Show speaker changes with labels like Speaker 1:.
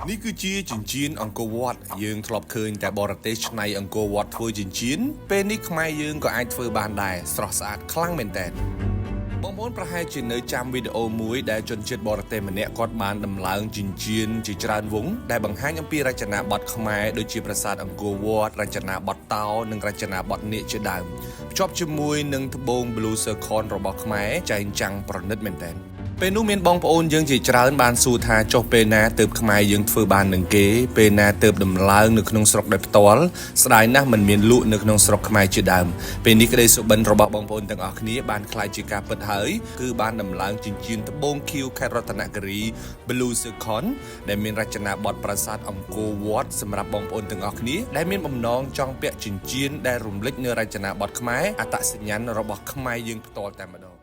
Speaker 1: នេះគឺជាចិញ្ចៀនអង្គរវត្តយើងធ្លាប់ឃើញតែបរទេសឆ្នៃអង្គរវត្តធ្វើចិញ្ចៀនពេលនេះខ្មែរយើងក៏អាចធ្វើបានដែរស្រស់ស្អាតខ្លាំងមែនតើបងប្អូនប្រហែលជានៅចាំវីដេអូមួយដែលជនជាតិបរទេសម្នាក់គាត់បានដំឡើងចិញ្ចៀនជាច្រើនវងដែលបង្ហាញអំពីរចនាបថខ្មែរដូចជាប្រាសាទអង្គរវត្តរចនាបថតោនិងរចនាបថនាគជាដើមភ្ជាប់ជាមួយនឹងត្បូង Blue Zircon របស់ខ្មែរចែងចាំងប្រណិតមែនតើពេលនោះមានបងប្អូនយើងជាច្រើនបានសួរថាចុះពេលណាទើបខ្មែរយើងធ្វើបាននឹងគេពេលណាទើបដំឡើងនៅក្នុងស្រុកដោយផ្ទាល់ស្ដាយណាស់មិនមានលក់នៅក្នុងស្រុកខ្មែរជាដើមពេលនេះក្តីសុបិនរបស់បងប្អូនទាំងអស់គ្នាបានខ្លាយជាការពិតហើយគឺបានដំឡើងចិញ្ចៀនត្បូងខៀវខេត្តរតនគិរី Blue Zircon ដែលមានរចនាបថប្រាសាទអង្គរវត្តសម្រាប់បងប្អូនទាំងអស់គ្នាដែលមានបំណងចង់ពាក់ចិញ្ចៀនដែលរំលេចនៅរចនាបថខ្មែរអត្តសញ្ញាណរបស់ខ្មែរយើងផ្ទាល់តែម្ដង